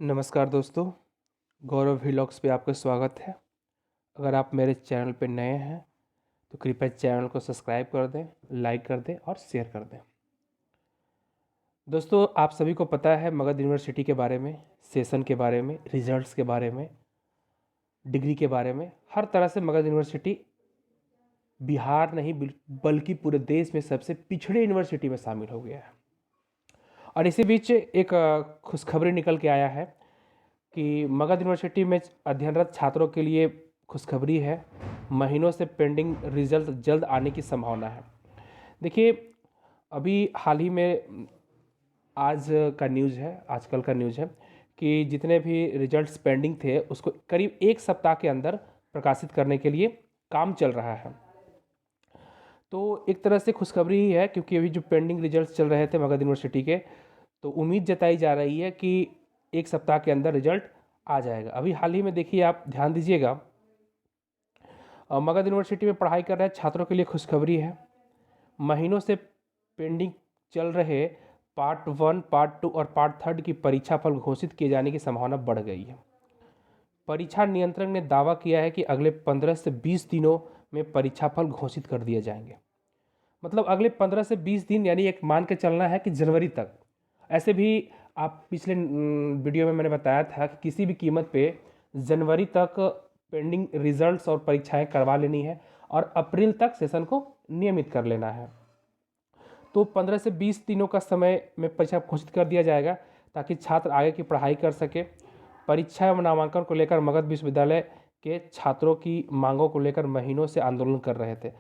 नमस्कार दोस्तों, गौरव व्लॉग्स पे आपका स्वागत है। अगर आप मेरे चैनल पे नए हैं तो कृपया चैनल को सब्सक्राइब कर दें, लाइक कर दें और शेयर कर दें। दोस्तों, आप सभी को पता है मगध यूनिवर्सिटी के बारे में, सेशन के बारे में, रिजल्ट्स के बारे में, डिग्री के बारे में। हर तरह से मगध यूनिवर्सिटी बिहार नहीं बल्कि पूरे देश में सबसे पिछड़े यूनिवर्सिटी में शामिल हो गया है। और इसी बीच एक खुशखबरी निकल के आया है कि मगध यूनिवर्सिटी में अध्ययनरत छात्रों के लिए खुशखबरी है। महीनों से पेंडिंग रिजल्ट जल्द आने की संभावना है। देखिए, अभी हाल ही में आजकल का न्यूज़ है कि जितने भी रिजल्ट्स पेंडिंग थे उसको करीब एक सप्ताह के अंदर प्रकाशित करने के लिए काम चल रहा है। तो एक तरह से खुशखबरी ही है, क्योंकि अभी जो पेंडिंग रिजल्ट्स चल रहे थे मगध यूनिवर्सिटी के, तो उम्मीद जताई जा रही है कि एक सप्ताह के अंदर रिजल्ट आ जाएगा। अभी हाल ही में देखिए, आप ध्यान दीजिएगा, मगध यूनिवर्सिटी में पढ़ाई कर रहे छात्रों के लिए खुशखबरी है। महीनों से पेंडिंग चल रहे पार्ट 1, पार्ट 2 और पार्ट 3 की परीक्षा फल घोषित किए जाने की संभावना बढ़ गई है। परीक्षा नियंत्रक ने दावा किया है कि अगले 15 से 20 दिनों में परीक्षा फल घोषित कर दिए जाएंगे। मतलब अगले 15 से 20 दिन, यानी एक मान के चलना है कि जनवरी तक। ऐसे भी आप पिछले वीडियो में मैंने बताया था कि किसी भी कीमत पे जनवरी तक पेंडिंग रिजल्ट्स और परीक्षाएं करवा लेनी है और अप्रैल तक सेशन को नियमित कर लेना है। तो 15 से 20 दिनों का समय में परीक्षा घोषित कर दिया जाएगा ताकि छात्र आगे की पढ़ाई कर सके। परीक्षा एवं नामांकन को लेकर मगध विश्वविद्यालय के छात्रों की मांगों को लेकर महीनों से आंदोलन कर रहे थे।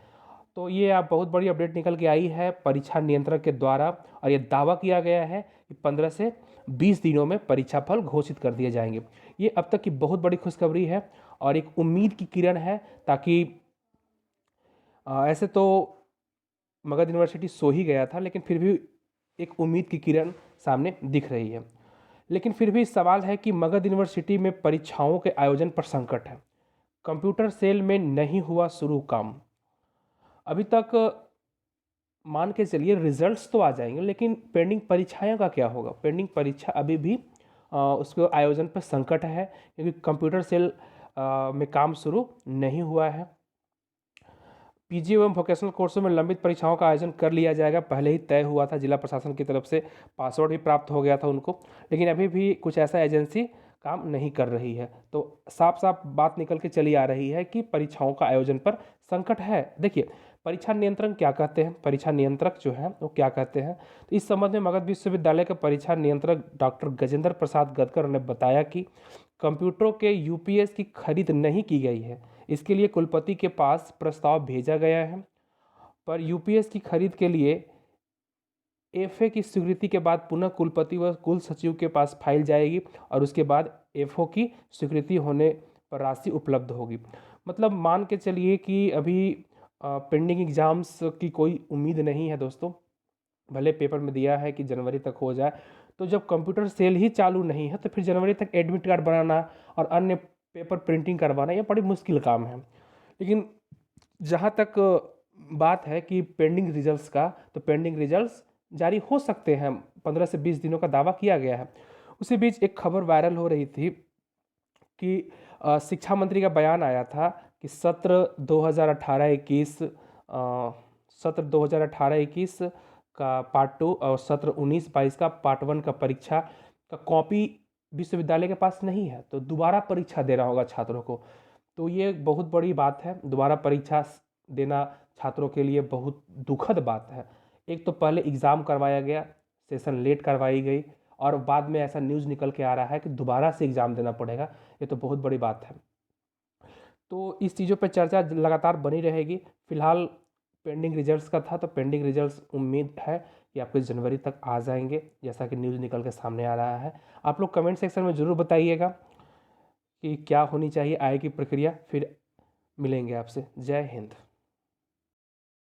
तो ये आप बहुत बड़ी अपडेट निकल के आई है परीक्षा नियंत्रक के द्वारा, और ये दावा किया गया है कि 15 से 20 दिनों में परीक्षा फल घोषित कर दिए जाएंगे। ये अब तक की बहुत बड़ी खुशखबरी है और एक उम्मीद की किरण है, ताकि ऐसे तो मगध यूनिवर्सिटी सो ही गया था, लेकिन फिर भी एक उम्मीद की किरण सामने दिख रही है। लेकिन फिर भी सवाल है कि मगध यूनिवर्सिटी में परीक्षाओं के आयोजन पर संकट है। कंप्यूटर सेल में नहीं हुआ शुरू काम। अभी तक मान के चलिए रिजल्ट्स तो आ जाएंगे, लेकिन पेंडिंग परीक्षाएं का क्या होगा? पेंडिंग परीक्षा अभी भी उसके आयोजन पर संकट है, क्योंकि कंप्यूटर सेल में काम शुरू नहीं हुआ है। पीजी एवं वोकेशनल कोर्सों में लंबित परीक्षाओं का आयोजन कर लिया जाएगा, पहले ही तय हुआ था। जिला प्रशासन की तरफ से पासवर्ड भी प्राप्त हो गया था उनको, लेकिन अभी भी कुछ ऐसा एजेंसी काम नहीं कर रही है। तो साफ साफ बात निकल के चली आ रही है कि परीक्षाओं का आयोजन पर संकट है। देखिए, परीक्षा नियंत्रक क्या कहते हैं, परीक्षा नियंत्रक जो है वो क्या कहते हैं, तो इस संबंध में मगध विश्वविद्यालय के परीक्षा नियंत्रक डॉक्टर गजेंद्र प्रसाद गदकर ने बताया कि कंप्यूटरों के यूपीएस की खरीद नहीं की गई है। इसके लिए कुलपति के पास प्रस्ताव भेजा गया है, पर यूपीएस की खरीद के लिए एफए की स्वीकृति के बाद पुनः कुलपति व कुल सचिव के पास फाइल जाएगी और उसके बाद एफओ की स्वीकृति होने पर राशि उपलब्ध होगी। मतलब मान के चलिए कि अभी पेंडिंग एग्जाम्स की कोई उम्मीद नहीं है दोस्तों। भले पेपर में दिया है कि जनवरी तक हो जाए, तो जब कंप्यूटर सेल ही चालू नहीं है तो फिर जनवरी तक एडमिट कार्ड बनाना और अन्य पेपर प्रिंटिंग करवाना ये बड़ी मुश्किल काम है। लेकिन जहाँ तक बात है कि पेंडिंग रिजल्ट्स का, तो पेंडिंग रिजल्ट्स जारी हो सकते हैं। 15 से 20 दिनों का दावा किया गया है। उसी बीच एक खबर वायरल हो रही थी कि शिक्षा मंत्री का बयान आया था कि सत्र 2018-21 का पार्ट 2 और सत्र 19-22 का पार्ट 1 का परीक्षा का कॉपी विश्वविद्यालय के पास नहीं है, तो दोबारा परीक्षा देना होगा छात्रों को। तो ये बहुत बड़ी बात है। दोबारा परीक्षा देना छात्रों के लिए बहुत दुखद बात है। एक तो पहले एग्ज़ाम करवाया गया, सेशन लेट करवाई गई, और बाद में ऐसा न्यूज़ निकल के आ रहा है कि दोबारा से एग्ज़ाम देना पड़ेगा। ये तो बहुत बड़ी बात है। तो इस चीज़ों पर चर्चा लगातार बनी रहेगी। फिलहाल पेंडिंग रिजल्ट्स का था, तो पेंडिंग रिजल्ट्स उम्मीद है कि आपके जनवरी तक आ जाएंगे, जैसा कि न्यूज़ निकल के सामने आ रहा है। आप लोग कमेंट सेक्शन में ज़रूर बताइएगा कि क्या होनी चाहिए आगे की प्रक्रिया। फिर मिलेंगे आपसे। जय हिंद।